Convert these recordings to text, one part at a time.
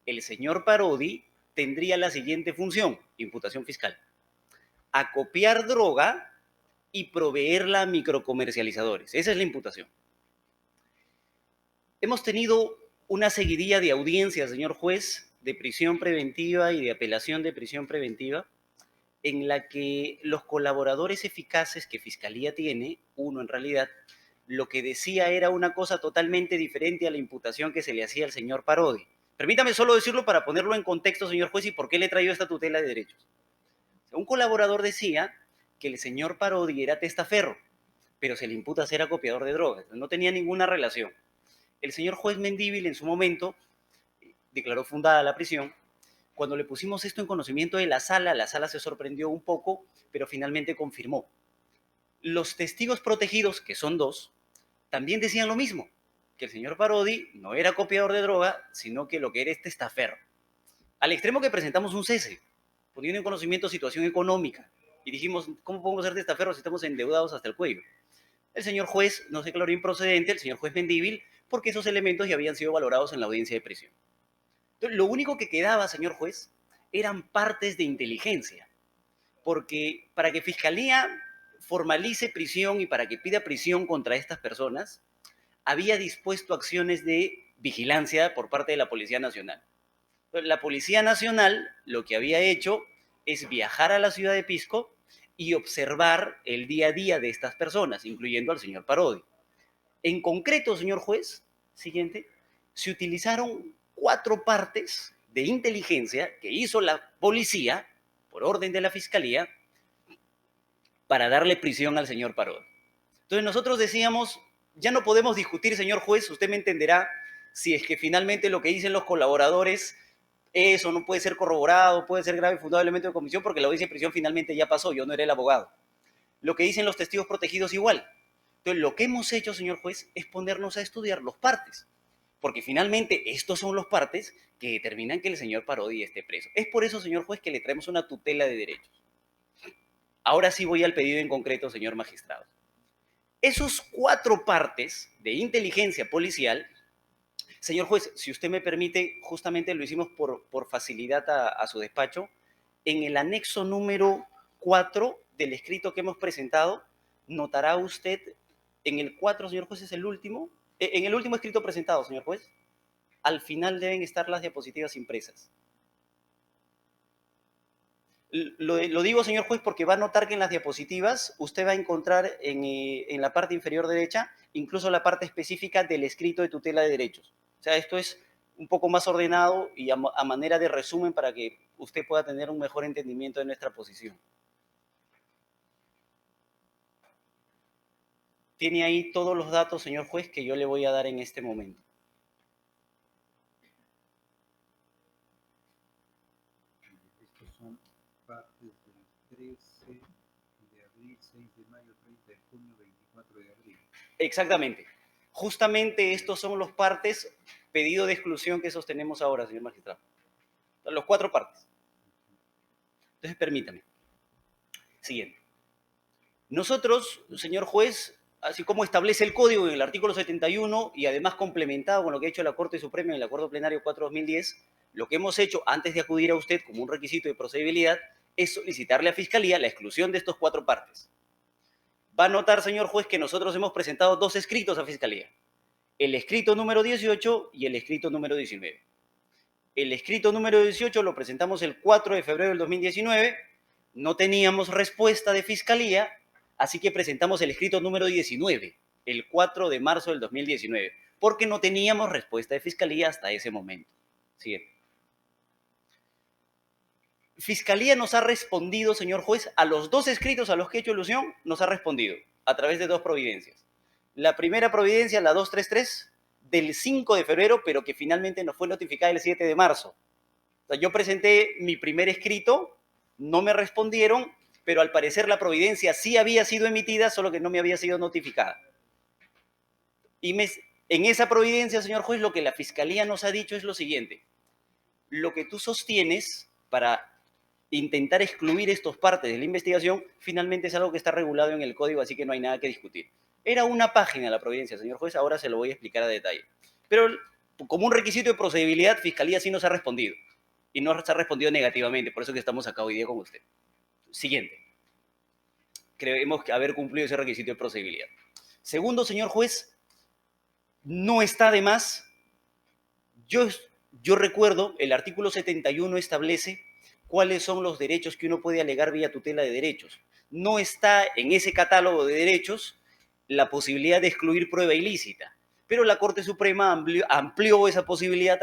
el señor Parodi tendría la siguiente función, imputación fiscal: acopiar droga y proveerla a microcomercializadores. Esa es la imputación. Hemos tenido una seguidilla de audiencias, señor juez, de prisión preventiva y de apelación de prisión preventiva, en la que los colaboradores eficaces que Fiscalía tiene, uno en realidad, lo que decía era una cosa totalmente diferente a la imputación que se le hacía al señor Parodi. Permítame solo decirlo para ponerlo en contexto, señor juez, y por qué le he traído esta tutela de derechos. Un colaborador decía que el señor Parodi era testaferro, pero se le imputa ser acopiador de drogas. No tenía ninguna relación. El señor juez Mendívil en su momento declaró fundada la prisión. Cuando le pusimos esto en conocimiento de la sala se sorprendió un poco, pero finalmente confirmó. Los testigos protegidos, que son dos, también decían lo mismo, que el señor Parodi no era copiador de droga, sino que lo que era testaferro. Al extremo que presentamos un cese, poniendo en conocimiento situación económica, y dijimos, ¿cómo podemos ser testaferros si estamos endeudados hasta el cuello? El señor juez no se declaró improcedente, el señor juez Mendívil, porque esos elementos ya habían sido valorados en la audiencia de prisión. Entonces, lo único que quedaba, señor juez, eran partes de inteligencia, porque para que Fiscalía formalice prisión y para que pida prisión contra estas personas, había dispuesto acciones de vigilancia por parte de la Policía Nacional. La Policía Nacional lo que había hecho es viajar a la ciudad de Pisco y observar el día a día de estas personas, incluyendo al señor Parodi. En concreto, señor juez, siguiente, se utilizaron 4 partes de inteligencia que hizo la policía, por orden de la Fiscalía, para darle prisión al señor Parodi. Entonces nosotros decíamos, ya no podemos discutir, señor juez, usted me entenderá, si es que finalmente lo que dicen los colaboradores, eso no puede ser corroborado, puede ser grave y fundado elemento de comisión, porque la audiencia de prisión finalmente ya pasó, yo no era el abogado. Lo que dicen los testigos protegidos igual. Entonces, lo que hemos hecho, señor juez, es ponernos a estudiar los partes, porque finalmente estos son los partes que determinan que el señor Parodi esté preso. Es por eso, señor juez, que le traemos una tutela de derechos. Ahora sí voy al pedido en concreto, señor magistrado. Esos 4 partes de inteligencia policial, señor juez, si usted me permite, justamente lo hicimos por facilidad a su despacho, en el anexo número 4 del escrito que hemos presentado, notará usted, en el 4, señor juez, es el último, en el último escrito presentado, señor juez, al final deben estar las diapositivas impresas. Lo digo, señor juez, porque va a notar que en las diapositivas usted va a encontrar en la parte inferior derecha incluso la parte específica del escrito de tutela de derechos. O sea, esto es un poco más ordenado y a manera de resumen para que usted pueda tener un mejor entendimiento de nuestra posición. Tiene ahí todos los datos, señor juez, que yo le voy a dar en este momento. Estos son partes del 13 de abril, 6 de mayo, 30 de junio, 24 de abril. Exactamente. Justamente estos son los partes, pedido de exclusión que sostenemos ahora, señor magistrado. Los 4 partes. Entonces, permítame. Siguiente. Nosotros, señor juez, así como establece el código en el artículo 71 y además complementado con lo que ha hecho la Corte Suprema en el Acuerdo Plenario 4/2010, lo que hemos hecho antes de acudir a usted como un requisito de procedibilidad es solicitarle a Fiscalía la exclusión de estos 4 partes. Va a notar, señor juez, que nosotros hemos presentado 2 escritos a Fiscalía. El escrito número 18 y el escrito número 19. El escrito número 18 lo presentamos el 4 de febrero del 2019, no teníamos respuesta de Fiscalía, así que presentamos el escrito número 19, el 4 de marzo del 2019, porque no teníamos respuesta de Fiscalía hasta ese momento. Siguiente. Fiscalía nos ha respondido, señor juez, a los 2 escritos a los que he hecho alusión, nos ha respondido a través de 2 providencias. La primera providencia, la 233, del 5 de febrero, pero que finalmente nos fue notificada el 7 de marzo. O sea, yo presenté mi primer escrito, no me respondieron, pero al parecer la providencia sí había sido emitida, solo que no me había sido notificada. Y en esa providencia, señor juez, lo que la Fiscalía nos ha dicho es lo siguiente. Lo que tú sostienes para intentar excluir estos partes de la investigación, finalmente es algo que está regulado en el código, así que no hay nada que discutir. Era una página la providencia, señor juez, ahora se lo voy a explicar a detalle. Pero como un requisito de procedibilidad, Fiscalía sí nos ha respondido. Y nos ha respondido negativamente, por eso que estamos acá hoy día con usted. Siguiente. Creemos que haber cumplido ese requisito de procedibilidad. Segundo, señor juez, no está de más. Yo recuerdo, el artículo 71 establece cuáles son los derechos que uno puede alegar vía tutela de derechos. No está en ese catálogo de derechos la posibilidad de excluir prueba ilícita, pero la Corte Suprema amplió esa posibilidad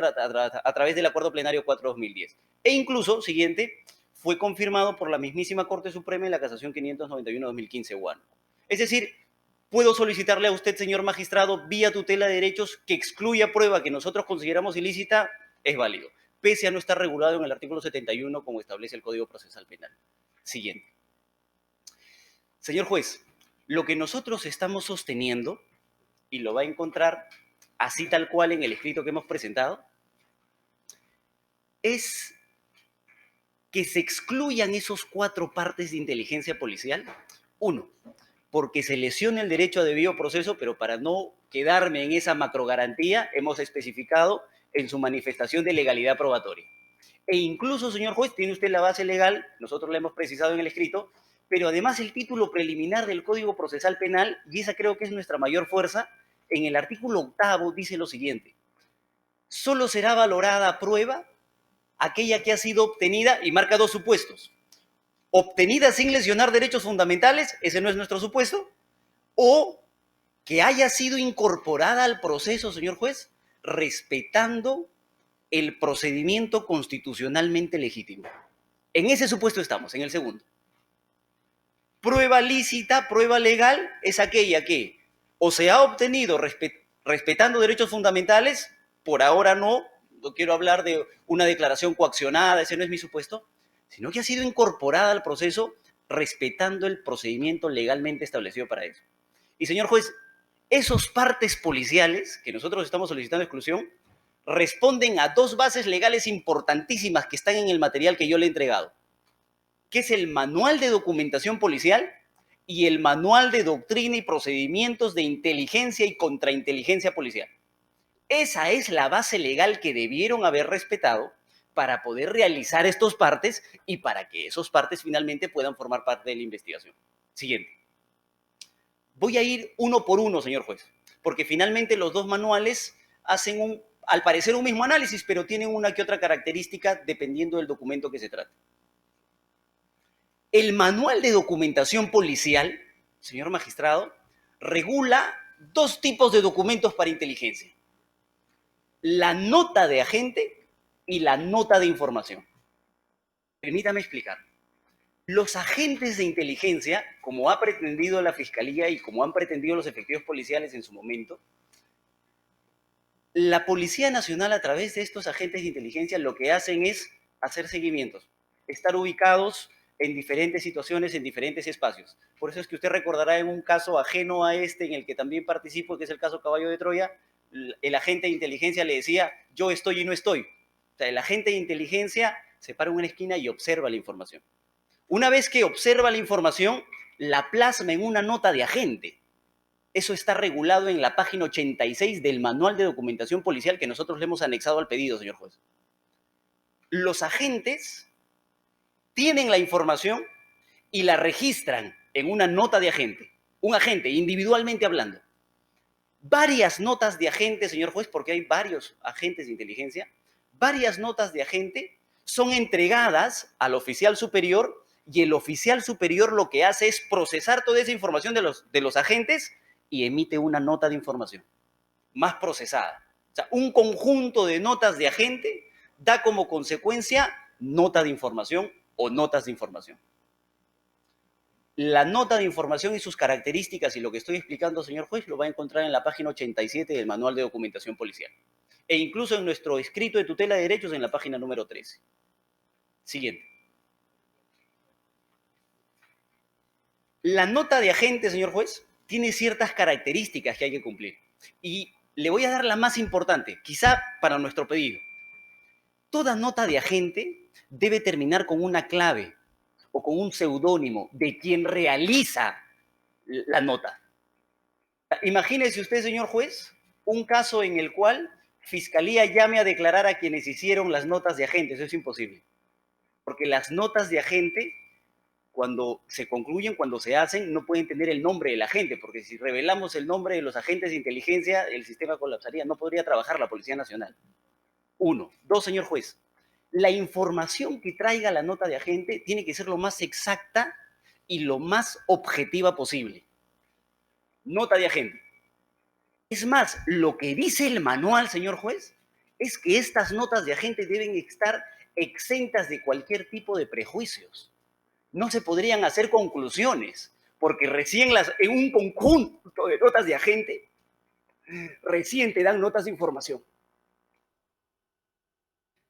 a través del Acuerdo Plenario 4/2010. E incluso, siguiente, fue confirmado por la mismísima Corte Suprema en la Casación 591-2015-1. Es decir, puedo solicitarle a usted, señor magistrado, vía tutela de derechos, que excluya prueba que nosotros consideramos ilícita, es válido, pese a no estar regulado en el artículo 71 como establece el Código Procesal Penal. Siguiente. Señor juez, lo que nosotros estamos sosteniendo, y lo va a encontrar así tal cual en el escrito que hemos presentado, es que se excluyan esos 4 partes de inteligencia policial. 1, porque se lesiona el derecho a debido proceso, pero para no quedarme en esa macrogarantía, hemos especificado en su manifestación de legalidad probatoria. E incluso, señor juez, tiene usted la base legal, nosotros la hemos precisado en el escrito, pero además el título preliminar del Código Procesal Penal, y esa creo que es nuestra mayor fuerza, en el artículo 8 dice lo siguiente: solo será valorada prueba aquella que ha sido obtenida, y marca 2 supuestos: obtenida sin lesionar derechos fundamentales, ese no es nuestro supuesto, o que haya sido incorporada al proceso, señor juez, respetando el procedimiento constitucionalmente legítimo. En ese supuesto estamos, en el segundo. Prueba lícita, prueba legal, es aquella que o se ha obtenido respetando derechos fundamentales, por ahora no quiero hablar de una declaración coaccionada, ese no es mi supuesto, sino que ha sido incorporada al proceso respetando el procedimiento legalmente establecido para eso. Y señor juez, esos partes policiales que nosotros estamos solicitando exclusión responden a 2 bases legales importantísimas que están en el material que yo le he entregado, que es el Manual de Documentación Policial y el Manual de Doctrina y Procedimientos de Inteligencia y Contrainteligencia Policial. Esa es la base legal que debieron haber respetado para poder realizar estos partes y para que esos partes finalmente puedan formar parte de la investigación. Siguiente. Voy a ir uno por uno, señor juez, porque finalmente los 2 manuales hacen al parecer un mismo análisis, pero tienen una que otra característica dependiendo del documento que se trate. El Manual de Documentación Policial, señor magistrado, regula 2 tipos de documentos para inteligencia: la nota de agente y la nota de información. Permítame explicar. Los agentes de inteligencia, como ha pretendido la Fiscalía y como han pretendido los efectivos policiales en su momento, la Policía Nacional, a través de estos agentes de inteligencia, lo que hacen es hacer seguimientos, estar ubicados en diferentes situaciones, en diferentes espacios. Por eso es que usted recordará en un caso ajeno a este, en el que también participo, que es el caso Caballo de Troya, el agente de inteligencia le decía: yo estoy y no estoy. O sea, el agente de inteligencia se para en una esquina y observa la información. Una vez que observa la información, la plasma en una nota de agente. Eso está regulado en la página 86 del Manual de Documentación Policial que nosotros le hemos anexado al pedido, señor juez. Los agentes tienen la información y la registran en una nota de agente. Un agente, individualmente hablando. Varias notas de agente, señor juez, porque hay varios agentes de inteligencia, varias notas de agente son entregadas al oficial superior, y el oficial superior lo que hace es procesar toda esa información de los agentes y emite una nota de información más procesada. O sea, un conjunto de notas de agente da como consecuencia nota de información o notas de información. La nota de información y sus características y lo que estoy explicando, señor juez, lo va a encontrar en la página 87 del Manual de Documentación Policial. E incluso en nuestro escrito de tutela de derechos en la página número 13. Siguiente. La nota de agente, señor juez, tiene ciertas características que hay que cumplir. Y le voy a dar la más importante, quizá para nuestro pedido. Toda nota de agente debe terminar con una clave o con un seudónimo de quien realiza la nota. Imagínese usted, señor juez, un caso en el cual Fiscalía llame a declarar a quienes hicieron las notas de agente. Eso es imposible. Porque las notas de agente, cuando se concluyen, cuando se hacen, no pueden tener el nombre del agente, porque si revelamos el nombre de los agentes de inteligencia, el sistema colapsaría, no podría trabajar la Policía Nacional. Uno. Dos, señor juez, la información que traiga la nota de agente tiene que ser lo más exacta y lo más objetiva posible. Nota de agente. Es más, lo que dice el manual, señor juez, es que estas notas de agente deben estar exentas de cualquier tipo de prejuicios. No se podrían hacer conclusiones, porque recién en un conjunto de notas de agente, recién te dan notas de información.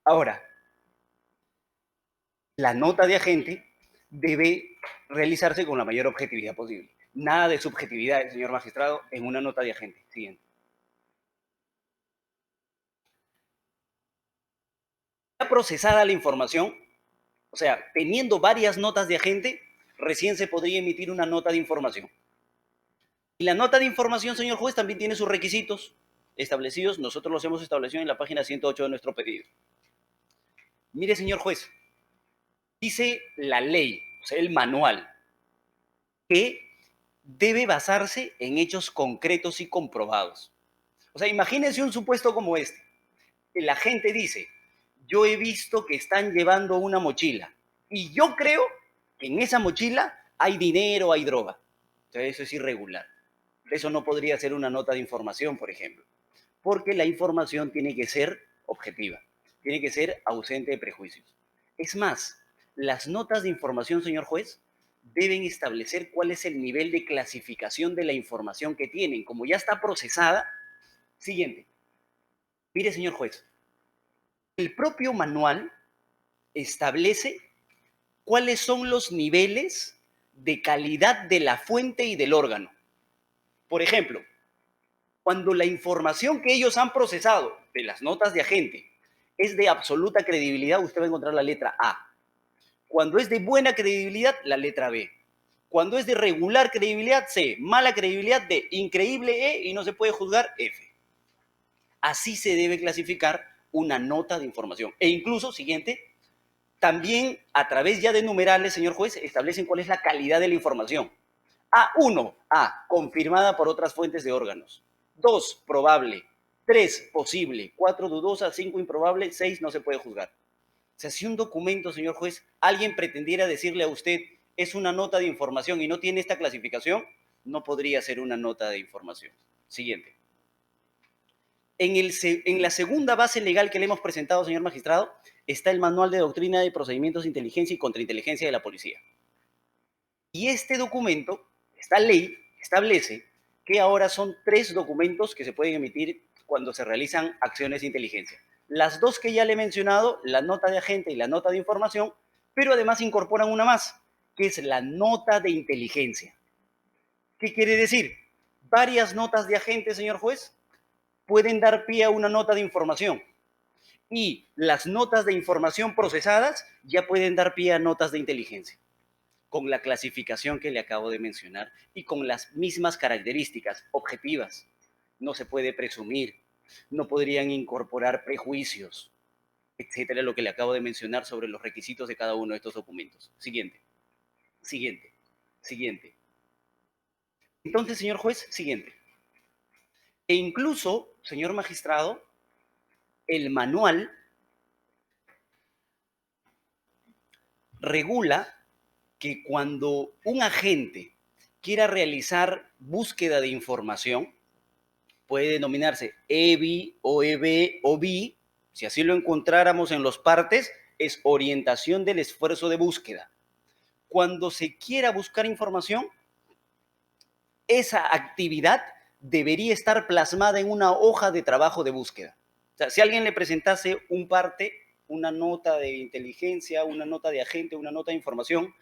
Ahora, la nota de agente debe realizarse con la mayor objetividad posible. Nada de subjetividad, señor magistrado, en una nota de agente. Siguiente. Ya procesada la información, o sea, teniendo varias notas de agente, recién se podría emitir una nota de información. Y la nota de información, señor juez, también tiene sus requisitos establecidos. Nosotros los hemos establecido en la página 108 de nuestro pedido. Mire, señor juez, dice la ley, o sea, el manual, que debe basarse en hechos concretos y comprobados. O sea, imagínense un supuesto como este. El agente dice, yo he visto que están llevando una mochila y yo creo que en esa mochila hay dinero, hay droga. Entonces eso es irregular. Eso no podría ser una nota de información, por ejemplo, porque la información tiene que ser objetiva, tiene que ser ausente de prejuicios. Es más, las notas de información, señor juez, deben establecer cuál es el nivel de clasificación de la información que tienen. Como ya está procesada, siguiente. Mire, señor juez, el propio manual establece cuáles son los niveles de calidad de la fuente y del órgano. Por ejemplo, cuando la información que ellos han procesado de las notas de agente es de absoluta credibilidad, usted va a encontrar la letra A. Cuando es de buena credibilidad, la letra B. Cuando es de regular credibilidad, C. Mala credibilidad, D. Increíble, E. Y no se puede juzgar, F. Así se debe clasificar una nota de información. E incluso, siguiente, también a través ya de numerales, señor juez, establecen cuál es la calidad de la información. A1, A, confirmada por otras fuentes de órganos. 2, probable. 3, posible. 4, dudosa. 5, improbable. 6, no se puede juzgar. O sea, si un documento, señor juez, alguien pretendiera decirle a usted es una nota de información y no tiene esta clasificación, no podría ser una nota de información. Siguiente. En la segunda base legal que le hemos presentado, señor magistrado, está el Manual de Doctrina de Procedimientos de Inteligencia y Contrainteligencia de la Policía. Y este documento, esta ley, establece que ahora son 3 documentos que se pueden emitir cuando se realizan acciones de inteligencia. Las 2 que ya le he mencionado, la nota de agente y la nota de información, pero además incorporan una más, que es la nota de inteligencia. ¿Qué quiere decir? Varias notas de agente, señor juez, pueden dar pie a una nota de información. Y las notas de información procesadas ya pueden dar pie a notas de inteligencia, con la clasificación que le acabo de mencionar y con las mismas características objetivas. No se puede presumir, no podrían incorporar prejuicios, etcétera, lo que le acabo de mencionar sobre los requisitos de cada uno de estos documentos. Siguiente, siguiente, siguiente. Entonces, señor juez, siguiente. E incluso, señor magistrado, el manual regula que cuando un agente quiera realizar búsqueda de información, puede denominarse EBI, OEB, OBI, si así lo encontráramos en los partes, es orientación del esfuerzo de búsqueda. Cuando se quiera buscar información, esa actividad debería estar plasmada en una hoja de trabajo de búsqueda. O sea, si alguien le presentase un parte, una nota de inteligencia, una nota de agente, una nota de información,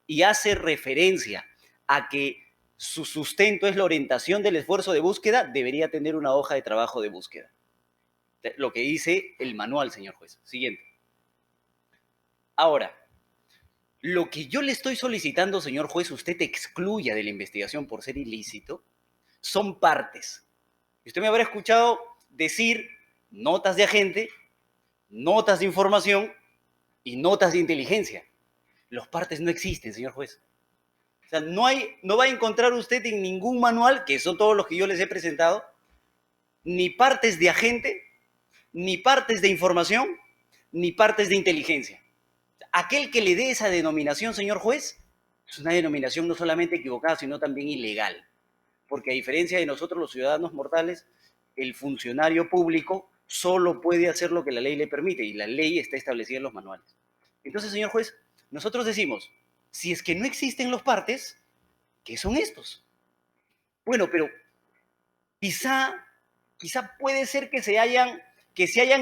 y hace referencia a que su sustento es la orientación del esfuerzo de búsqueda, debería tener una hoja de trabajo de búsqueda. Lo que dice el manual, señor juez. Siguiente. Ahora, lo que yo le estoy solicitando, señor juez, usted excluya de la investigación por ser ilícito, son partes. Usted me habrá escuchado decir notas de agente, notas de información y notas de inteligencia. Los partes no existen, señor juez. O sea, no va a encontrar usted en ningún manual, que son todos los que yo les he presentado, ni partes de agente, ni partes de información, ni partes de inteligencia. Aquel que le dé esa denominación, señor juez, es una denominación no solamente equivocada, sino también ilegal. Porque a diferencia de nosotros los ciudadanos mortales, el funcionario público solo puede hacer lo que la ley le permite y la ley está establecida en los manuales. Entonces, señor juez, nosotros decimos, si es que no existen los partes, ¿qué son estos? Bueno, pero quizá puede ser que se hayan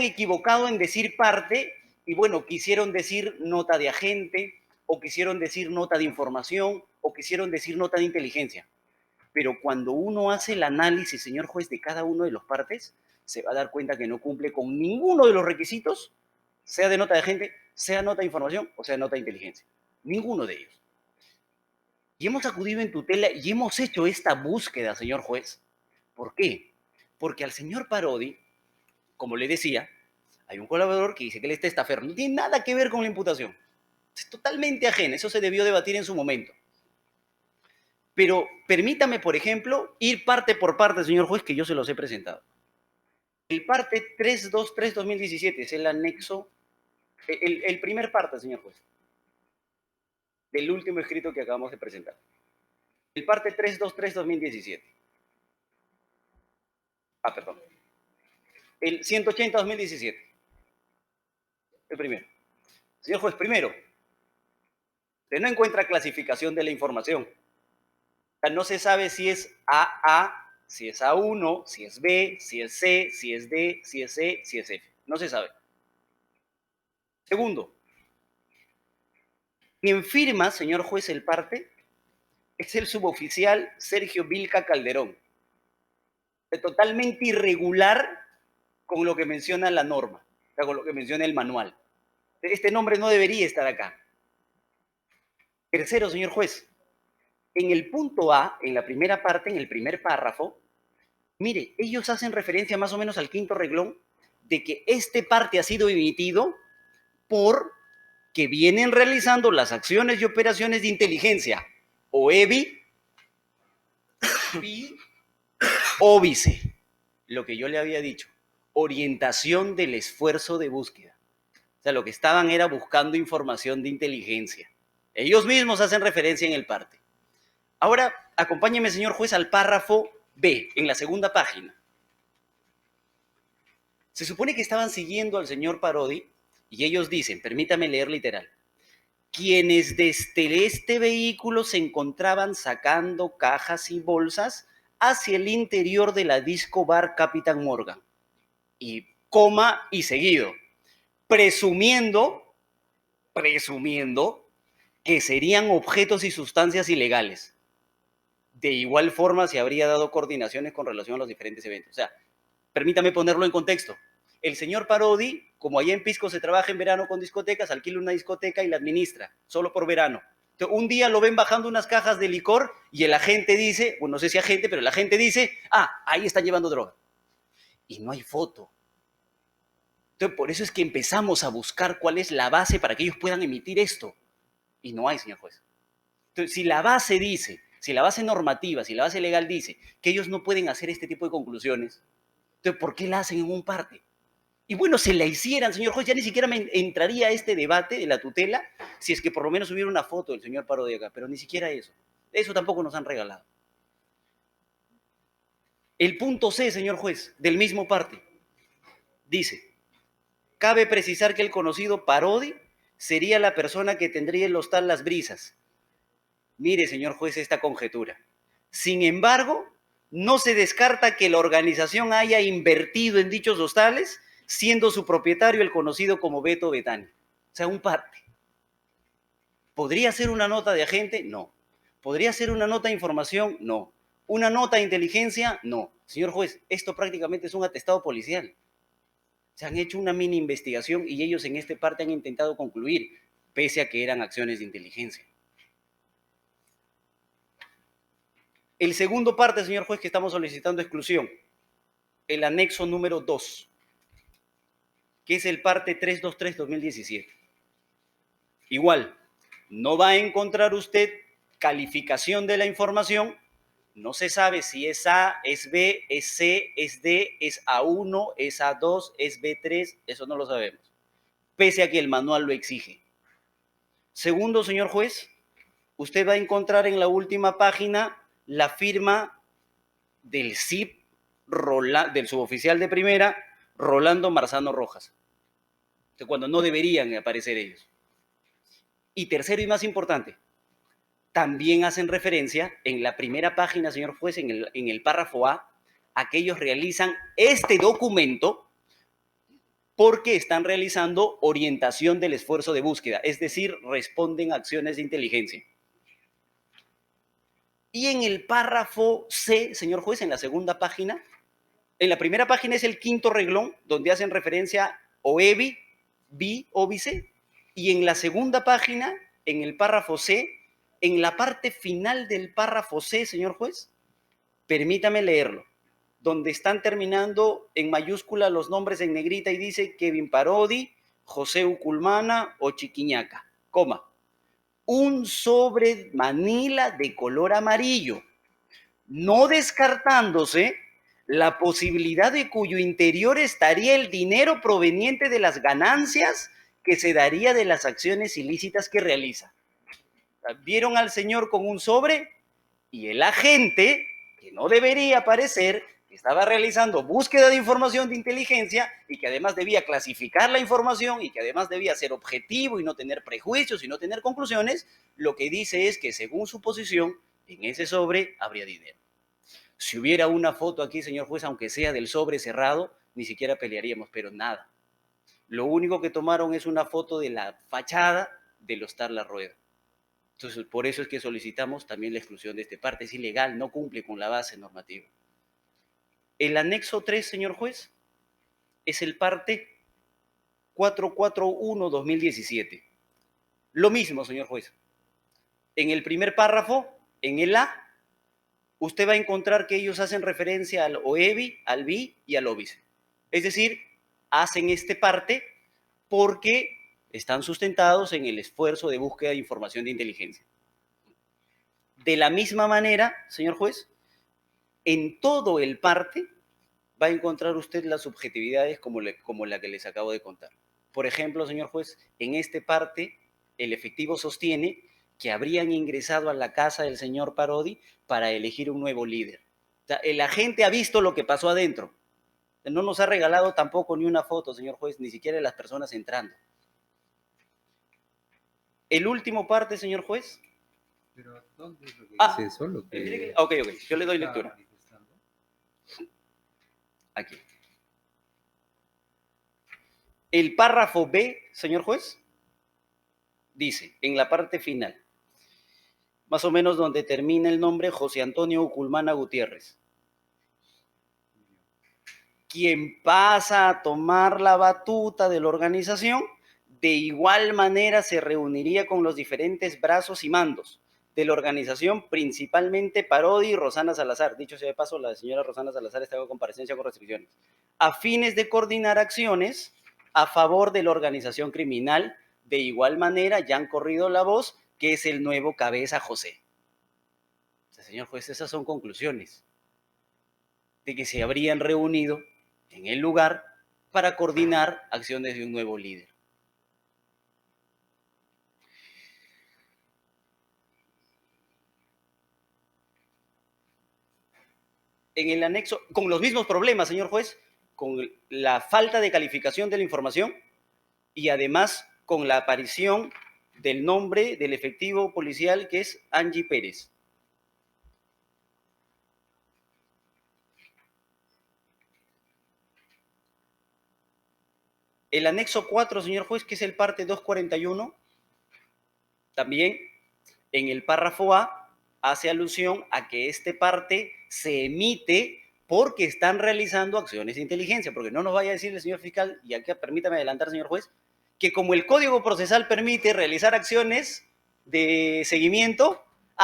equivocado en decir parte y bueno, quisieron decir nota de agente o quisieron decir nota de información o quisieron decir nota de inteligencia. Pero cuando uno hace el análisis, señor juez, de cada uno de los partes, se va a dar cuenta que no cumple con ninguno de los requisitos, sea de nota de agente, sea nota de información o sea nota de inteligencia. Ninguno de ellos. Y hemos acudido en tutela y hemos hecho esta búsqueda, señor juez. ¿Por qué? Porque al señor Parodi, como le decía, hay un colaborador que dice que él está estafero. No tiene nada que ver con la imputación. Es totalmente ajeno. Eso se debió debatir en su momento. Pero permítame, por ejemplo, ir parte por parte, señor juez, que yo se los he presentado. El parte 323-2017 es el anexo, el primer parte, señor juez, del último escrito que acabamos de presentar. El parte 323-2017. Ah, perdón. El 180-2017. El primero. Señor juez, primero, usted no encuentra clasificación de la información. O sea, no se sabe si es AA, si es A1, si es B, si es C, si es D, si es C, si es F. No se sabe. Segundo, quien firma, señor juez, el parte es el suboficial Sergio Vilca Calderón. Totalmente irregular con lo que menciona la norma, o sea, con lo que menciona el manual. Este nombre no debería estar acá. Tercero, señor juez, en el punto A, en la primera parte, en el primer párrafo, mire, ellos hacen referencia más o menos al quinto reglón de que este parte ha sido emitido por que vienen realizando las acciones y operaciones de inteligencia, o EBI, óbice, lo que yo le había dicho, orientación del esfuerzo de búsqueda. O sea, lo que estaban era buscando información de inteligencia. Ellos mismos hacen referencia en el parte. Ahora, acompáñeme, señor juez, al párrafo B, en la segunda página. Se supone que estaban siguiendo al señor Parodi y ellos dicen, permítame leer literal, quienes desde este vehículo se encontraban sacando cajas y bolsas hacia el interior de la disco bar Capitán Morgan. Y coma y seguido, presumiendo que serían objetos y sustancias ilegales. De igual forma se habría dado coordinaciones con relación a los diferentes eventos. O sea, permítame ponerlo en contexto. El señor Parodi, como allá en Pisco se trabaja en verano con discotecas, alquila una discoteca y la administra, solo por verano. Entonces, un día lo ven bajando unas cajas de licor y el agente dice, bueno, no sé si agente, pero el agente dice, ahí están llevando droga. Y no hay foto. Entonces, por eso es que empezamos a buscar cuál es la base para que ellos puedan emitir esto. Y no hay, señor juez. Entonces, si la base dice, si la base normativa, si la base legal dice que ellos no pueden hacer este tipo de conclusiones, entonces, ¿por qué la hacen en un parte? Y bueno, se la hicieran, señor juez, ya ni siquiera me entraría a este debate de la tutela si es que por lo menos hubiera una foto del señor Parodi acá, pero ni siquiera eso. Eso tampoco nos han regalado. El punto C, señor juez, del mismo parte, dice, cabe precisar que el conocido Parodi sería la persona que tendría el hostal Las Brisas. Mire, señor juez, esta conjetura. Sin embargo, no se descarta que la organización haya invertido en dichos hostales, siendo su propietario el conocido como Beto Betani. O sea, un parte. ¿Podría ser una nota de agente? No. ¿Podría ser una nota de información? No. ¿Una nota de inteligencia? No. Señor juez, esto prácticamente es un atestado policial. Se han hecho una mini investigación y ellos en este parte han intentado concluir, pese a que eran acciones de inteligencia. El segundo parte, señor juez, que estamos solicitando exclusión, el anexo número 2. que es el parte 323-2017. Igual, no va a encontrar usted calificación de la información, no se sabe si es A, es B, es C, es D, es A1, es A2, es B3, eso no lo sabemos, pese a que el manual lo exige. Segundo, señor juez, usted va a encontrar en la última página la firma del SIP, del suboficial de primera, Rolando Marzano Rojas, cuando no deberían aparecer ellos. Y tercero y más importante, también hacen referencia en la primera página, señor juez, en el párrafo A que ellos realizan este documento porque están realizando orientación del esfuerzo de búsqueda, es decir, responden a acciones de inteligencia. Y en el párrafo C, señor juez, en la segunda página, en la primera página es el quinto reglón, donde hacen referencia OEBI, BI, OBICE, y en la segunda página, en el párrafo C, en la parte final del párrafo C, señor juez, permítame leerlo, donde están terminando en mayúscula los nombres en negrita y dice Kevin Parodi, José Uculmana o Chiquiñaca, coma, un sobre Manila de color amarillo, no descartándose la posibilidad de cuyo interior estaría el dinero proveniente de las ganancias que se daría de las acciones ilícitas que realiza. Vieron al señor con un sobre y el agente, que no debería aparecer, que estaba realizando búsqueda de información de inteligencia y que además debía clasificar la información y que además debía ser objetivo y no tener prejuicios y no tener conclusiones, lo que dice es que según su posición, en ese sobre habría dinero. Si hubiera una foto aquí, señor juez, aunque sea del sobre cerrado, ni siquiera pelearíamos, pero nada. Lo único que tomaron es una foto de la fachada del Hostal La Rueda. Entonces, por eso es que solicitamos también la exclusión de esta parte. Es ilegal, no cumple con la base normativa. El anexo 3, señor juez, es el parte 441-2017. Lo mismo, señor juez. En el primer párrafo, en el A, usted va a encontrar que ellos hacen referencia al OEBI, al BI y al OBICE. Es decir, hacen este parte porque están sustentados en el esfuerzo de búsqueda de información de inteligencia. De la misma manera, señor juez, en todo el parte va a encontrar usted las subjetividades como la que les acabo de contar. Por ejemplo, señor juez, en este parte el efectivo sostiene que habrían ingresado a la casa del señor Parodi para elegir un nuevo líder. O sea, el agente ha visto lo que pasó adentro. No nos ha regalado tampoco ni una foto, señor juez, ni siquiera de las personas entrando. El último parte, señor juez. Pero ¿dónde es lo que dice eso? Ok, yo le doy lectura. Aquí. El párrafo B, señor juez, dice, en la parte final, más o menos donde termina el nombre José Antonio Uculmana Gutiérrez, quien pasa a tomar la batuta de la organización, de igual manera se reuniría con los diferentes brazos y mandos de la organización, principalmente Parodi y Rosana Salazar. Dicho sea de paso, la señora Rosana Salazar está en comparecencia con restricciones, a fines de coordinar acciones a favor de la organización criminal. De igual manera, ya han corrido la voz que es el nuevo cabeza José. O sea, señor juez, esas son conclusiones de que se habrían reunido en el lugar para coordinar acciones de un nuevo líder. En el anexo, con los mismos problemas, señor juez, con la falta de calificación de la información y además con la aparición del nombre del efectivo policial que es Angie Pérez. El anexo 4, señor juez, que es el parte 241, también en el párrafo A hace alusión a que este parte se emite porque están realizando acciones de inteligencia, porque no nos vaya a decir el señor fiscal, y aquí permítame adelantar, señor juez, que como el Código Procesal permite realizar acciones de seguimiento,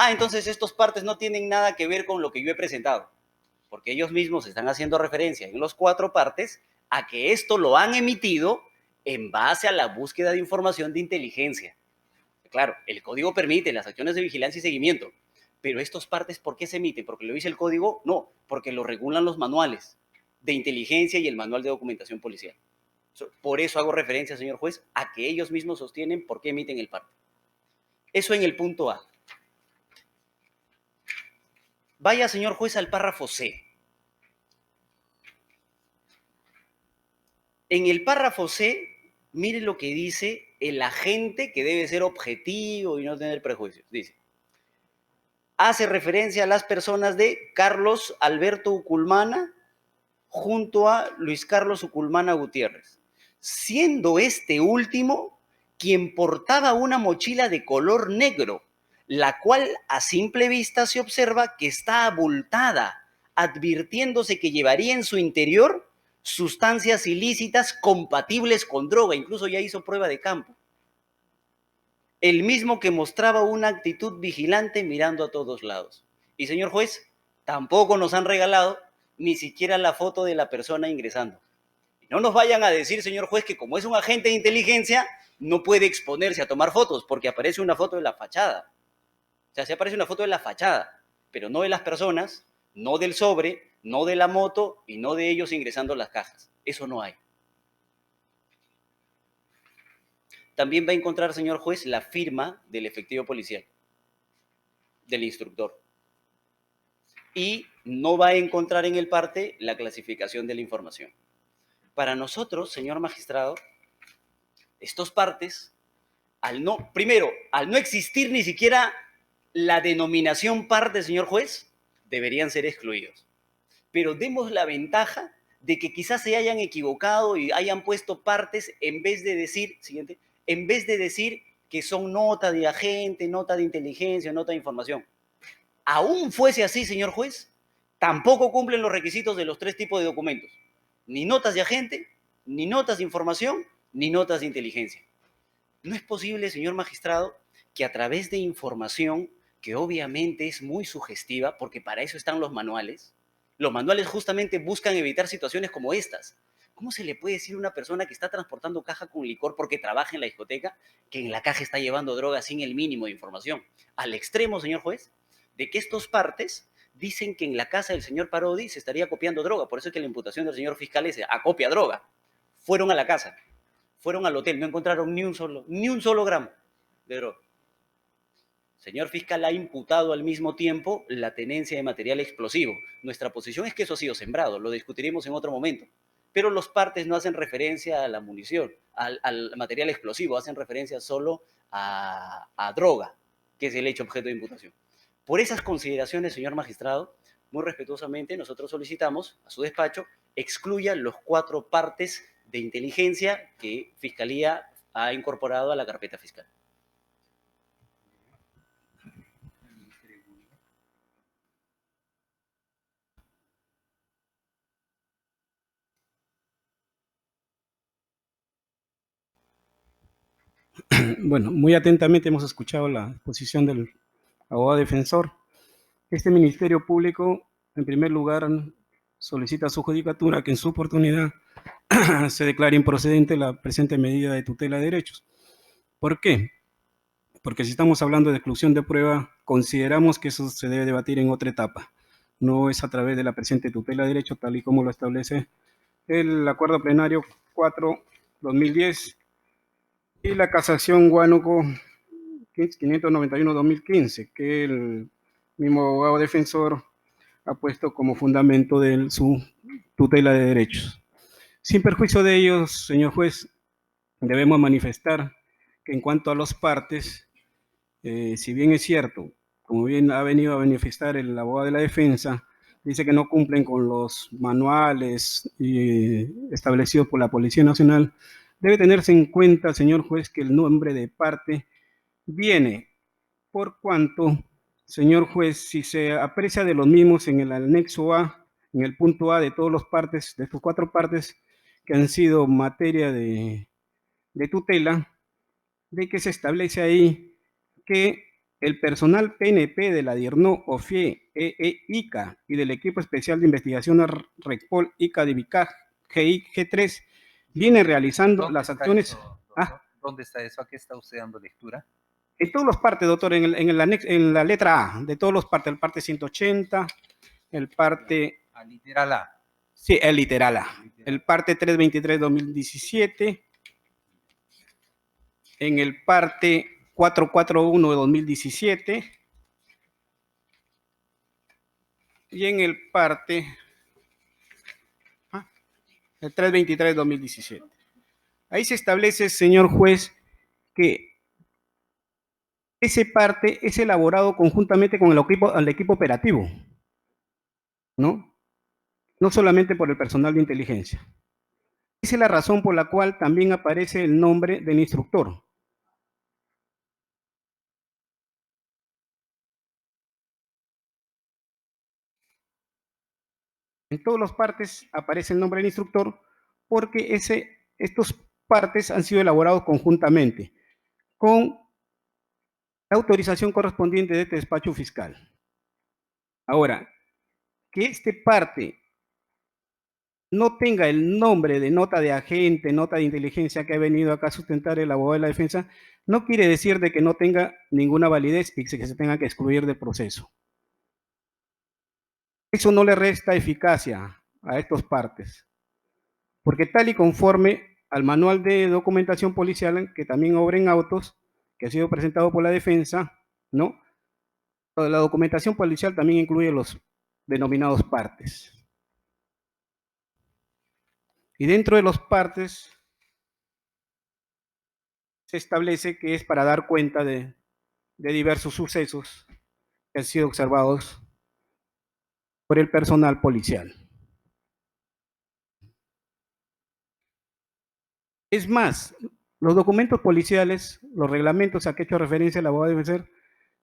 entonces estos partes no tienen nada que ver con lo que yo he presentado, porque ellos mismos están haciendo referencia en los 4 partes a que esto lo han emitido en base a la búsqueda de información de inteligencia. Claro, el código permite las acciones de vigilancia y seguimiento, pero estos partes, ¿por qué se emiten? ¿Porque lo dice el código? No, porque lo regulan los manuales de inteligencia y el manual de documentación policial. Por eso hago referencia, señor juez, a que ellos mismos sostienen por qué emiten el parte. Eso en el punto A. Vaya, señor juez, al párrafo C. En el párrafo C, mire lo que dice el agente, que debe ser objetivo y no tener prejuicios. Dice, hace referencia a las personas de Carlos Alberto Uculmana junto a Luis Carlos Uculmana Gutiérrez, siendo este último quien portaba una mochila de color negro, la cual a simple vista se observa que está abultada, advirtiéndose que llevaría en su interior sustancias ilícitas compatibles con droga, incluso ya hizo prueba de campo. El mismo que mostraba una actitud vigilante mirando a todos lados. Y señor juez, tampoco nos han regalado ni siquiera la foto de la persona ingresando. Y no nos vayan a decir, señor juez, que como es un agente de inteligencia, no puede exponerse a tomar fotos, porque aparece una foto de la fachada. O sea, se aparece una foto de la fachada, pero no de las personas, no del sobre, no de la moto y no de ellos ingresando las cajas. Eso no hay. También va a encontrar, señor juez, la firma del efectivo policial, del instructor. Y no va a encontrar en el parte la clasificación de la información. Para nosotros, señor magistrado, estos partes, primero, al no existir ni siquiera la denominación parte, señor juez, deberían ser excluidos. Pero demos la ventaja de que quizás se hayan equivocado y hayan puesto partes en vez de decir, en vez de decir que son nota de agente, nota de inteligencia, nota de información. Aún fuese así, señor juez, tampoco cumplen los requisitos de los tres tipos de documentos. Ni notas de agente, ni notas de información, ni notas de inteligencia. No es posible, señor magistrado, que a través de información, que obviamente es muy sugestiva, porque para eso están los manuales justamente buscan evitar situaciones como estas. ¿Cómo se le puede decir a una persona que está transportando caja con licor porque trabaja en la discoteca que en la caja está llevando droga sin el mínimo de información? Al extremo, señor juez, de que estos partes dicen que en la casa del señor Parodi se estaría copiando droga. Por eso es que la imputación del señor fiscal es acopia droga. Fueron a la casa, fueron al hotel, no encontraron ni un solo gramo de droga. Señor fiscal, ha imputado al mismo tiempo la tenencia de material explosivo. Nuestra posición es que eso ha sido sembrado, lo discutiremos en otro momento. Pero los partes no hacen referencia a la munición, al material explosivo, hacen referencia solo a droga, que es el hecho objeto de imputación. Por esas consideraciones, señor magistrado, muy respetuosamente nosotros solicitamos a su despacho excluya los 4 partes de inteligencia que Fiscalía ha incorporado a la carpeta fiscal. Bueno, muy atentamente hemos escuchado la posición del abogado defensor. Este Ministerio Público, en primer lugar, solicita a su judicatura que en su oportunidad se declare improcedente la presente medida de tutela de derechos. ¿Por qué? Porque si estamos hablando de exclusión de prueba, consideramos que eso se debe debatir en otra etapa. No es a través de la presente tutela de derechos, tal y como lo establece el Acuerdo Plenario 4/2010 y la casación Huánuco 591-2015, que el mismo abogado defensor ha puesto como fundamento de su tutela de derechos. Sin perjuicio de ellos, señor juez, debemos manifestar que en cuanto a los partes, si bien es cierto, como bien ha venido a manifestar el abogado de la defensa, dice que no cumplen con los manuales establecidos por la Policía Nacional, debe tenerse en cuenta, señor juez, que el nombre de parte viene por cuanto, señor juez, si se aprecia de los mismos en el anexo A, en el punto A de todos los partes, de estos 4 partes que han sido materia de tutela, de que se establece ahí que el personal PNP de la DIRNO, OFIE, ICA y del equipo especial de investigación RECPOL, ICA de VICAG, GI, G3, viene realizando ¿Dónde las está acciones. eso, Ah, doctor? ¿Dónde está eso? ¿A qué está usted dando lectura? en todas las partes, doctor, en la letra A, de todos los partes, el parte 180, el parte, A literal A. sí, el literal A, Literal. el parte 323-2017, en el parte 441 de 2017 y en el parte el 323-2017. Ahí se establece, señor juez, que ese parte es elaborado conjuntamente con el equipo operativo, ¿no? No solamente por el personal de inteligencia. Esa es la razón por la cual también aparece el nombre del instructor. En todas las partes aparece el nombre del instructor porque estos partes han sido elaborados conjuntamente con la autorización correspondiente de este despacho fiscal. Ahora, que este parte no tenga el nombre de nota de agente, nota de inteligencia que ha venido acá a sustentar el abogado de la defensa, no quiere decir de que no tenga ninguna validez y que se tenga que excluir del proceso. Eso no le resta eficacia a estas partes, porque tal y conforme al manual de documentación policial, que también obra en autos, que ha sido presentado por la defensa, ¿no? La documentación policial también incluye los denominados partes. Y dentro de los partes se establece que es para dar cuenta de diversos sucesos que han sido observados por el personal policial. Es más, los documentos policiales, los reglamentos a que ha hecho referencia el abogado de defensor,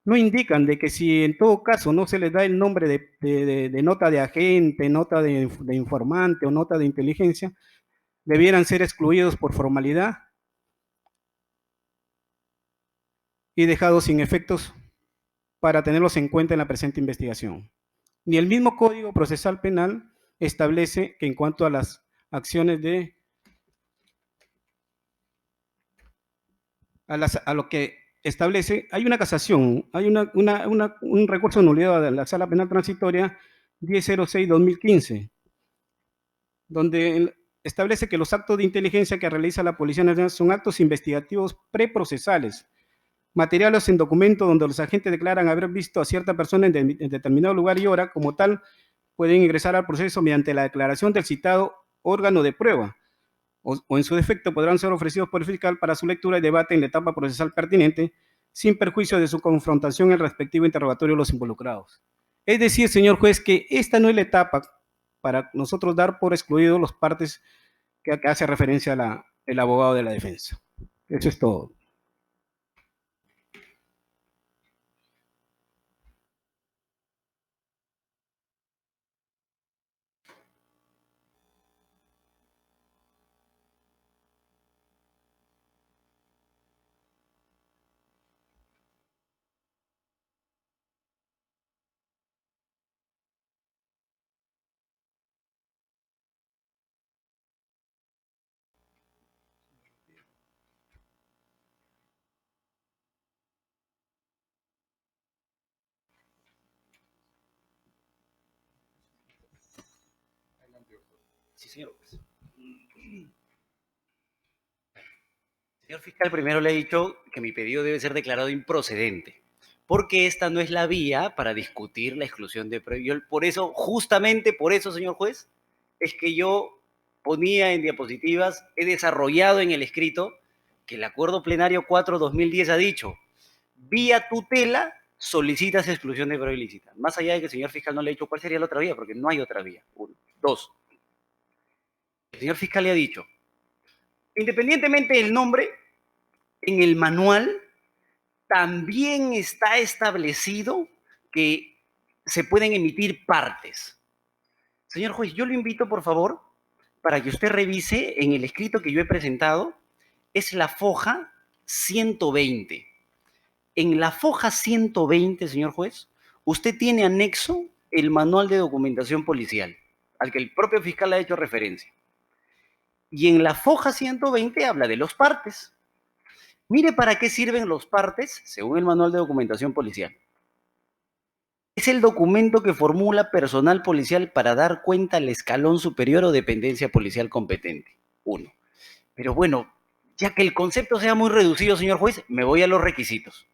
no indican de que si en todo caso no se les da el nombre de nota de agente, nota de informante o nota de inteligencia, debieran ser excluidos por formalidad y dejados sin efectos para tenerlos en cuenta en la presente investigación. Ni el mismo Código Procesal Penal establece que en cuanto a las acciones a lo que establece, hay una casación, hay un recurso de nulidad de la Sala Penal Transitoria 1006-2015, donde establece que los actos de inteligencia que realiza la Policía Nacional son actos investigativos preprocesales, materiales en documento donde los agentes declaran haber visto a cierta persona en determinado lugar y hora, como tal, pueden ingresar al proceso mediante la declaración del citado órgano de prueba, o en su defecto podrán ser ofrecidos por el fiscal para su lectura y debate en la etapa procesal pertinente, sin perjuicio de su confrontación en el respectivo interrogatorio de los involucrados. Es decir, señor juez, que esta no es la etapa para nosotros dar por excluidos los partes que hace referencia el abogado de la defensa. Eso es todo. Sí, señor juez. Señor fiscal, primero le he dicho que mi pedido debe ser declarado improcedente, porque esta no es la vía para discutir la exclusión de prueba. Por eso, justamente por eso, señor juez, es que yo ponía en diapositivas, he desarrollado en el escrito que el acuerdo plenario 4/2010 ha dicho, vía tutela solicitas exclusión de prueba ilícita. Más allá de que el señor fiscal no le ha dicho cuál sería la otra vía, porque no hay otra vía. Uno. Dos, el señor fiscal le ha dicho, independientemente del nombre, en el manual también está establecido que se pueden emitir partes. Señor juez, yo lo invito, por favor, para que usted revise en el escrito que yo he presentado, es la foja 120. En la foja 120, señor juez, usted tiene anexo el manual de documentación policial, al que el propio fiscal ha hecho referencia. Y en la foja 120 habla de los partes. Mire para qué sirven los partes, según el Manual de Documentación Policial. Es el documento que formula personal policial para dar cuenta al escalón superior o dependencia policial competente. Uno. Pero bueno, ya que el concepto sea muy reducido, señor juez, me voy a los requisitos.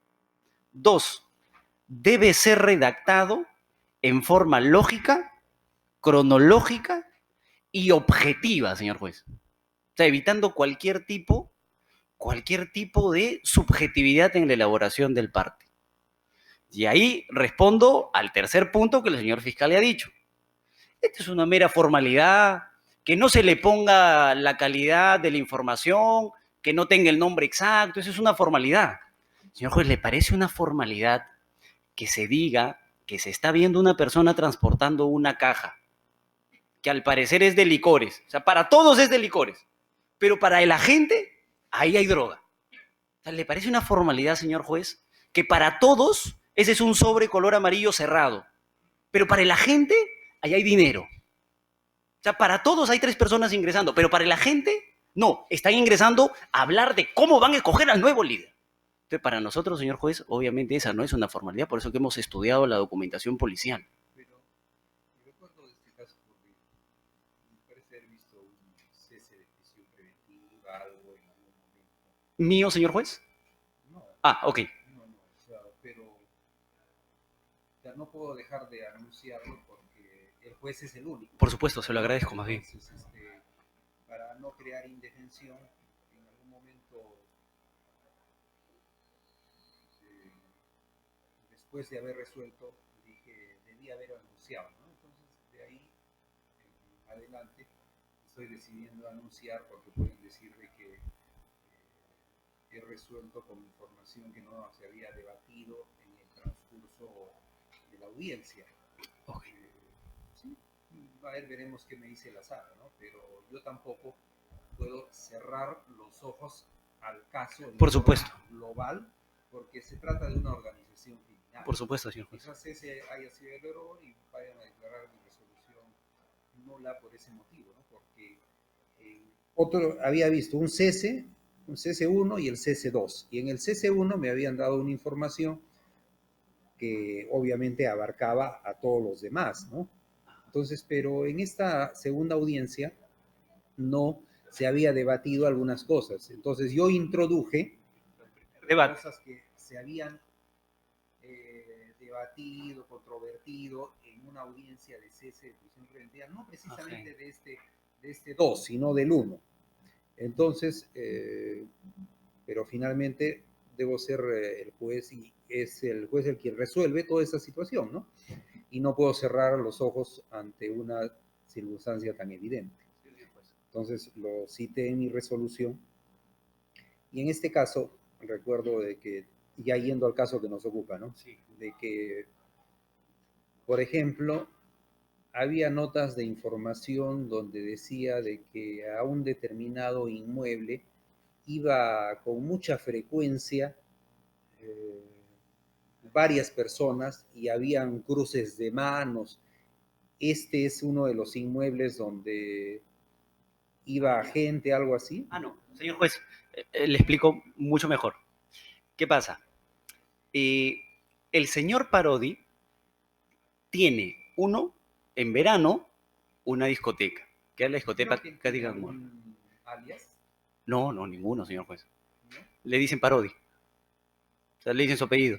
Dos, debe ser redactado en forma lógica, cronológica y objetiva, señor juez. O sea, evitando cualquier tipo de subjetividad en la elaboración del parte. Y ahí respondo al tercer punto que el señor fiscal le ha dicho. Esta es una mera formalidad, que no se le ponga la calidad de la información, que no tenga el nombre exacto, eso es una formalidad. Señor juez, ¿le parece una formalidad que se diga que se está viendo una persona transportando una caja, que al parecer es de licores? O sea, para todos es de licores, pero para el agente, ahí hay droga. O sea, ¿le parece una formalidad, señor juez, que para todos ese es un sobre color amarillo cerrado, pero para el agente, ahí hay dinero? O sea, para todos hay 3 personas ingresando, pero para el agente, no, están ingresando a hablar de cómo van a escoger al nuevo líder. Entonces, para nosotros, señor juez, obviamente esa no es una formalidad, por eso que hemos estudiado la documentación policial. Pero yo recuerdo de este caso porque me parece haber visto un cese de prisión preventiva, algo en algún momento. ¿Mío, señor juez? No, Ok. no, o sea, pero ya no puedo dejar de anunciarlo porque el juez es el único. Por supuesto, se lo agradezco más bien. Entonces, para no crear indefensión, en algún momento, después de haber resuelto, dije, debía haber anunciado, ¿no? Entonces, de ahí en adelante, estoy decidiendo anunciar porque pueden decir de que he resuelto con información que no se había debatido en el transcurso de la audiencia. Okay. Sí, a ver, veremos qué me dice la sala, ¿no? Pero yo tampoco puedo cerrar los ojos al caso por supuesto global, porque se trata de una organización criminal. Por supuesto, señor juez. Quizás ese haya sido el error y vayan a declarar mi resolución nula por ese motivo, ¿no? Porque otro había visto un CC1 y el CC2, y en el CC1 me habían dado una información que obviamente abarcaba a todos los demás, ¿no? Entonces, pero en esta segunda audiencia no se había debatido algunas cosas. Entonces yo introduje cosas que se habían debatido, controvertido en una audiencia de cese de prisión preventiva, no precisamente de este 2, sino del 1. Entonces, pero finalmente debo ser el juez y es el juez el quien resuelve toda esa situación, ¿no? Y no puedo cerrar los ojos ante una circunstancia tan evidente. Entonces lo cité en mi resolución y en este caso recuerdo de que, ya yendo al caso que nos ocupa, ¿no? Sí. De que, por ejemplo, había notas de información donde decía de que a un determinado inmueble iba con mucha frecuencia varias personas y habían cruces de manos. Este es uno de los inmuebles donde iba gente, algo así. No, señor juez, le explico mucho mejor. ¿Qué pasa? El señor Parodi tiene, en verano, una discoteca, que es la discoteca Cádiz Amor. ¿Alias? No, ninguno, señor juez. ¿No? Le dicen Parodi. O sea, le dicen su apellido.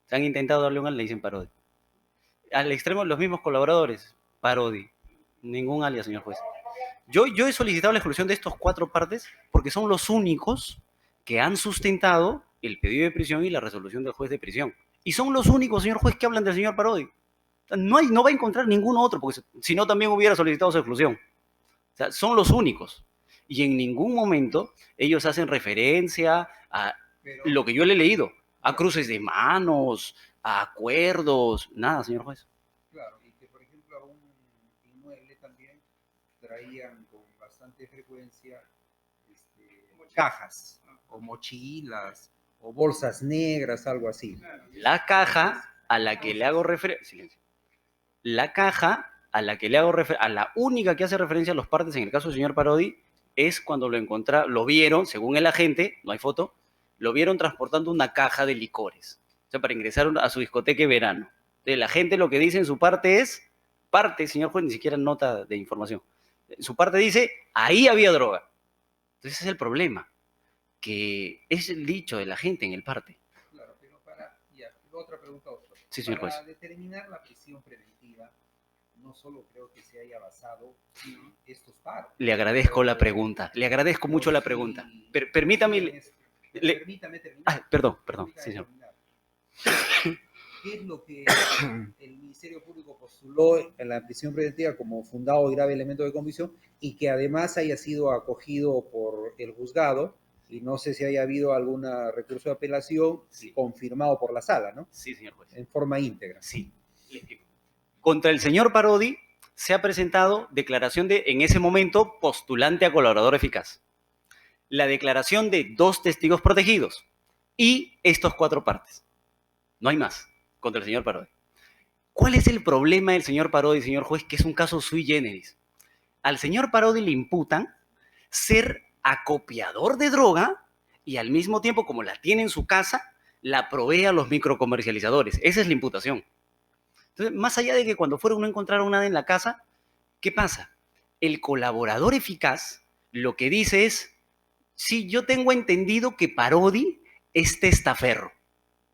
Se han intentado darle un alias, le dicen Parodi. Al extremo, los mismos colaboradores, Parodi. Ningún alias, señor juez. Yo he solicitado la exclusión de estos 4 partes porque son los únicos que han sustentado el pedido de prisión y la resolución del juez de prisión. Y son los únicos, señor juez, que hablan del señor Parodi. O sea, no va a encontrar ninguno otro, porque si no también hubiera solicitado su exclusión. O sea, son los únicos. Y en ningún momento ellos hacen referencia a lo que yo le he leído, a cruces de manos, a acuerdos, nada, señor juez. Claro, y que por ejemplo a un inmueble también traían con bastante frecuencia cajas o mochilas o bolsas negras, algo así. La caja a la que le hago referencia, silencio. La caja a la que le hago referencia, a la única que hace referencia a los partes en el caso del señor Parodi, es cuando lo vieron, según el agente, no hay foto, lo vieron transportando una caja de licores, o sea, para ingresar a su discoteca de verano. Entonces, la gente lo que dice en su parte es, señor juez, ni siquiera nota de información. En su parte dice, ahí había droga. Entonces ese es el problema, que es el dicho de la gente en el parte. Claro, pero otra pregunta, doctor. Sí, señor juez. Para determinar la prisión preventiva, no solo creo que se haya basado en estos paros. Le agradezco la pregunta, le agradezco mucho la pregunta. Permítame... Permítame terminar. Perdón, Permítame sí, señor. terminar. ¿Qué es lo que el Ministerio Público postuló en la prisión preventiva como fundado y grave elemento de convicción y que además haya sido acogido por el juzgado? Y no sé si haya habido algún recurso de apelación confirmado por la sala, ¿no? Sí, señor juez. En forma íntegra. Sí. Contra el señor Parodi se ha presentado declaración de, en ese momento, postulante a colaborador eficaz. La declaración de 2 testigos protegidos y estos 4 partes. No hay más contra el señor Parodi. ¿Cuál es el problema del señor Parodi, señor juez? Que es un caso sui generis. Al señor Parodi le imputan ser acopiador de droga y al mismo tiempo, como la tiene en su casa, la provee a los microcomercializadores. Esa es la imputación. Entonces, más allá de que cuando fueron no encontraron nada en la casa, ¿qué pasa? El colaborador eficaz lo que dice es, sí, yo tengo entendido que Parodi es testaferro.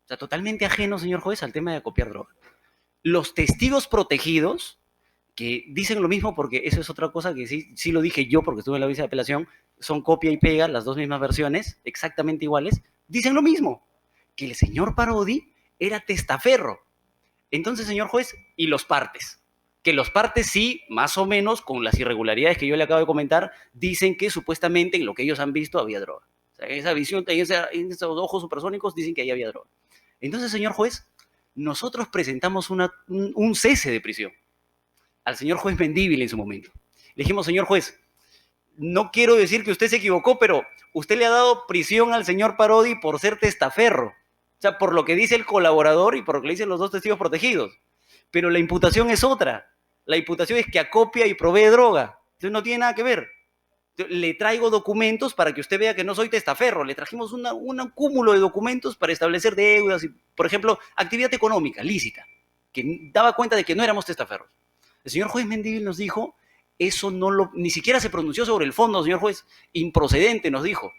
O sea, totalmente ajeno, señor juez, al tema de acopiar droga. Los testigos protegidos, que dicen lo mismo, porque eso es otra cosa que sí lo dije yo, porque estuve en la audiencia de apelación, son copia y pega, las 2 mismas versiones, exactamente iguales, dicen lo mismo, que el señor Parodi era testaferro. Entonces, señor juez, y los partes, que los partes sí, más o menos, con las irregularidades que yo le acabo de comentar, dicen que supuestamente en lo que ellos han visto había droga. O sea, en esa visión, en esos ojos supersónicos dicen que ahí había droga. Entonces, señor juez, nosotros presentamos un cese de prisión al señor juez Mendívil en su momento. Le dijimos, señor juez, no quiero decir que usted se equivocó, pero usted le ha dado prisión al señor Parodi por ser testaferro. O sea, por lo que dice el colaborador y por lo que le dicen los 2 testigos protegidos. Pero la imputación es otra. La imputación es que acopia y provee droga. Entonces no tiene nada que ver. Le traigo documentos para que usted vea que no soy testaferro. Le trajimos un cúmulo de documentos para establecer deudas y, por ejemplo, actividad económica lícita, que daba cuenta de que no éramos testaferros. El señor juez Mendívil nos dijo, eso ni siquiera se pronunció sobre el fondo, señor juez, improcedente nos dijo,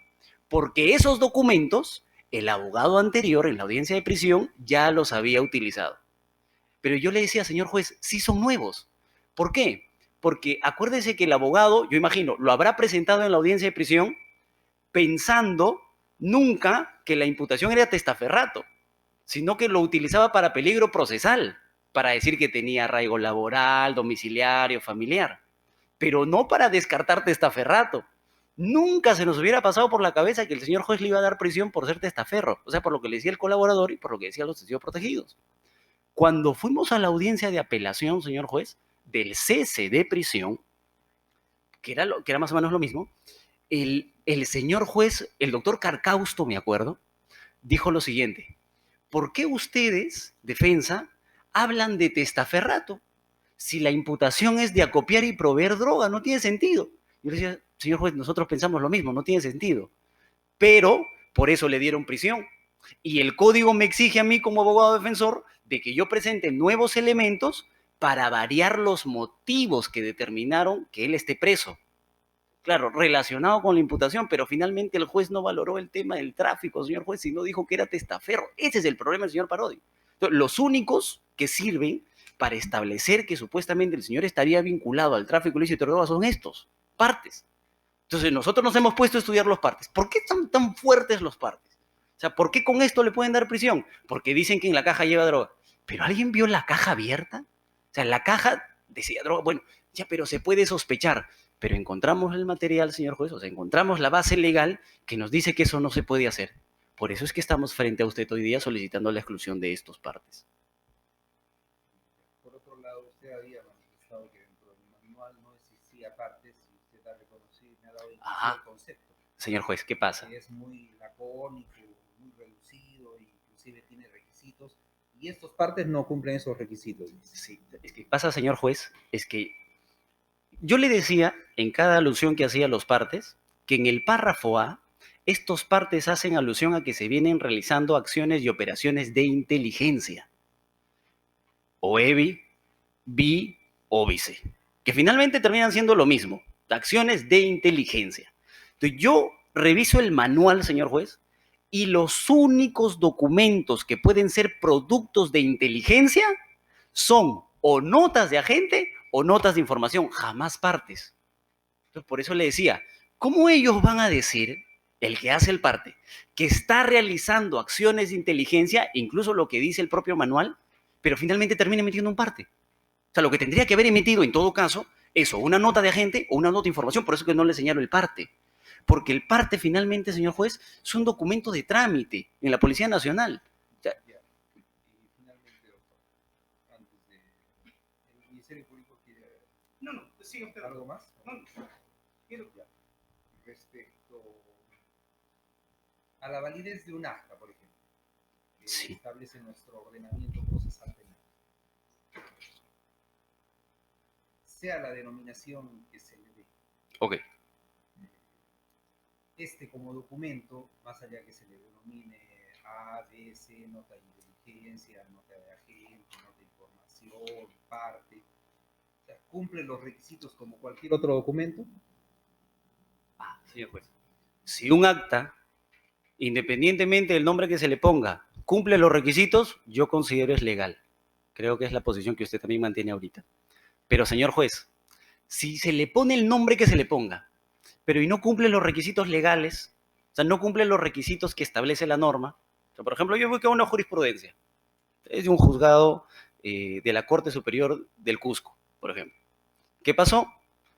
porque esos documentos, el abogado anterior en la audiencia de prisión ya los había utilizado. Pero yo le decía, señor juez, sí son nuevos. ¿Por qué? Porque acuérdese que el abogado, yo imagino, lo habrá presentado en la audiencia de prisión pensando nunca que la imputación era testaferrato, sino que lo utilizaba para peligro procesal, para decir que tenía arraigo laboral, domiciliario, familiar, pero no para descartar testaferrato. Nunca se nos hubiera pasado por la cabeza que el señor juez le iba a dar prisión por ser testaferro, o sea, por lo que le decía el colaborador y por lo que decían los testigos protegidos. Cuando fuimos a la audiencia de apelación, señor juez, del cese de prisión, que era más o menos lo mismo, el señor juez, el doctor Carcausto, me acuerdo, dijo lo siguiente: ¿por qué ustedes, defensa, hablan de testaferrato? Si la imputación es de acopiar y proveer droga, no tiene sentido. Yo le decía, señor juez, nosotros pensamos lo mismo, no tiene sentido. Pero por eso le dieron prisión. Y el código me exige a mí como abogado defensor de que yo presente nuevos elementos para variar los motivos que determinaron que él esté preso. Claro, relacionado con la imputación, pero finalmente el juez no valoró el tema del tráfico, señor juez, sino dijo que era testaferro. Ese es el problema del señor Parodi. Entonces, los únicos que sirven para establecer que supuestamente el señor estaría vinculado al tráfico ilícito de drogas son estos, partes. Entonces, nosotros nos hemos puesto a estudiar los partes. ¿Por qué son tan fuertes los partes? O sea, ¿por qué con esto le pueden dar prisión? Porque dicen que en la caja lleva droga. ¿Pero alguien vio la caja abierta? O sea, la caja decía droga. Bueno, ya, pero se puede sospechar. Pero encontramos el material, señor juez, o sea, encontramos la base legal que nos dice que eso no se puede hacer. Por eso es que estamos frente a usted hoy día solicitando la exclusión de estos partes. Por otro lado, usted había manifestado que dentro del manual no existía partes y usted ha reconocido y me ha dado el concepto. Señor juez, ¿qué pasa? Que es muy lacónico, muy reducido, inclusive tiene requisitos, y estos partes no cumplen esos requisitos. Sí, es que pasa, señor juez, es que Yo le decía, en cada alusión que hacía a los partes, que en el párrafo A, estos partes hacen alusión a que se vienen realizando acciones y operaciones de inteligencia. O EBI, BI o VICE, que finalmente terminan siendo lo mismo, acciones de inteligencia. Entonces yo reviso el manual, señor juez, y los únicos documentos que pueden ser productos de inteligencia son o notas de agente o notas de información, jamás partes. Entonces por eso le decía, ¿cómo ellos van a decir, el que hace el parte, que está realizando acciones de inteligencia, incluso lo que dice el propio manual, pero finalmente termina emitiendo un parte? O sea, lo que tendría que haber emitido en todo caso, eso, una nota de agente o una nota de información, por eso que no le señalo el parte. Porque el parte finalmente, señor juez, es un documento de trámite en la Policía Nacional. O sea, Ya. Y finalmente, doctor, antes de... ¿El Ministerio Público quiere sí, algo más? quiero. Ya. Respecto a la validez de un acta, por ejemplo, que Sí. establece nuestro ordenamiento procesal penal, sea la denominación que se le dé, ok, como documento, más allá que se le denomine A, B, C, nota de inteligencia, nota de agente, nota de información, parte, o sea, ¿cumple los requisitos como cualquier otro documento? señor juez. Si un acta, independientemente del nombre que se le ponga, cumple los requisitos, yo considero es legal. Creo que es la posición que usted también mantiene ahorita. Pero, señor juez, si se le pone el nombre que se le ponga, pero y no cumple los requisitos legales, o sea, no cumple los requisitos que establece la norma. O sea, por ejemplo, yo busqué una jurisprudencia. Es de un juzgado de la Corte Superior del Cusco, por ejemplo. ¿Qué pasó?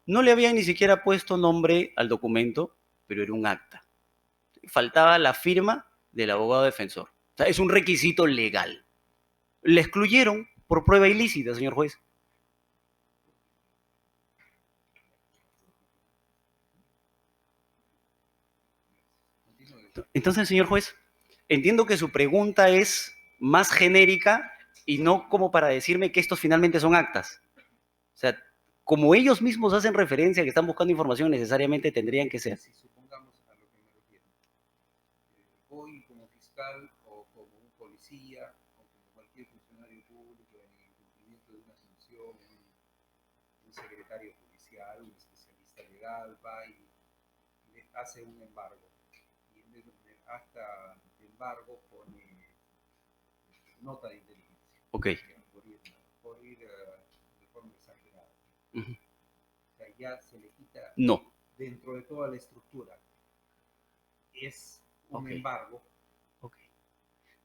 No le habían ni siquiera puesto nombre al documento, pero era un acta. Faltaba la firma del abogado defensor. O sea, es un requisito legal. Le excluyeron por prueba ilícita, señor juez. Entonces, señor juez, entiendo que su pregunta es más genérica y no como para decirme que estos finalmente son actas. O sea, como ellos mismos hacen referencia a que están buscando información, necesariamente tendrían que ser. Si supongamos a lo que me refiero, voy como fiscal o como un policía o como cualquier funcionario público en el cumplimiento de una sanción, un secretario judicial, un especialista legal, va y le hace un embargo. Y en vez de poner acta de embargo, pone nota de inteligencia. Ok. Por ir de forma exagerada. Ujú. O sea, ya se le quita No. dentro de toda la estructura. Es un Ok. embargo. Ok.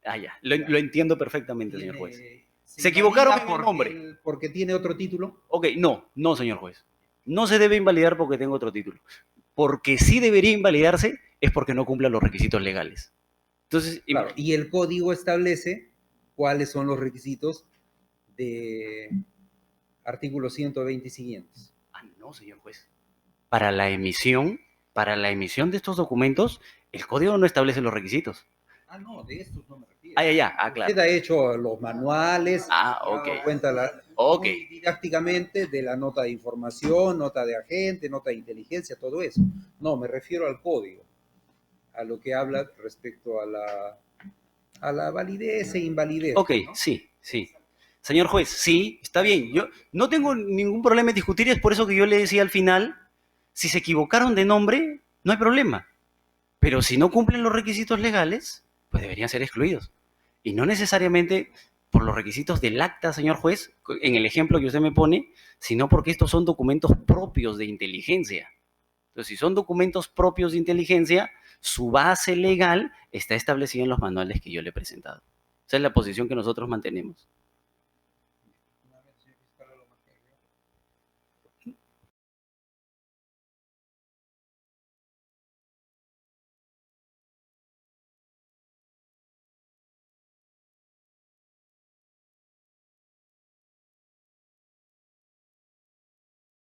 Ah, ya. Lo entiendo perfectamente, señor juez. Se Se equivocaron invalida en el nombre. porque tiene otro título. Ok, no, señor juez. No se debe invalidar porque tenga otro título. Porque sí debería invalidarse es porque no cumpla los requisitos legales. Entonces, Claro, y el código establece cuáles son los requisitos de artículo 120 y siguientes. no, señor juez. Para la emisión de estos documentos, el código no establece los requisitos. No, de estos no me refiero. Claro. Usted ha hecho los manuales, ok. ha dado cuenta muy didácticamente de la nota de información, nota de agente, nota de inteligencia, todo eso. No, me refiero al código, a lo que habla respecto a la validez e invalidez. Ok, ¿no? sí. Señor juez, sí, está bien. Yo no tengo ningún problema en discutir, es por eso que yo le decía al final, si se equivocaron de nombre, no hay problema. Pero si no cumplen los requisitos legales, pues deberían ser excluidos. Y no necesariamente por los requisitos del acta, señor juez, en el ejemplo que usted me pone, sino porque estos son documentos propios de inteligencia. Entonces, si son documentos propios de inteligencia, su base legal está establecida en los manuales que yo le he presentado. Esa es la posición que nosotros mantenemos.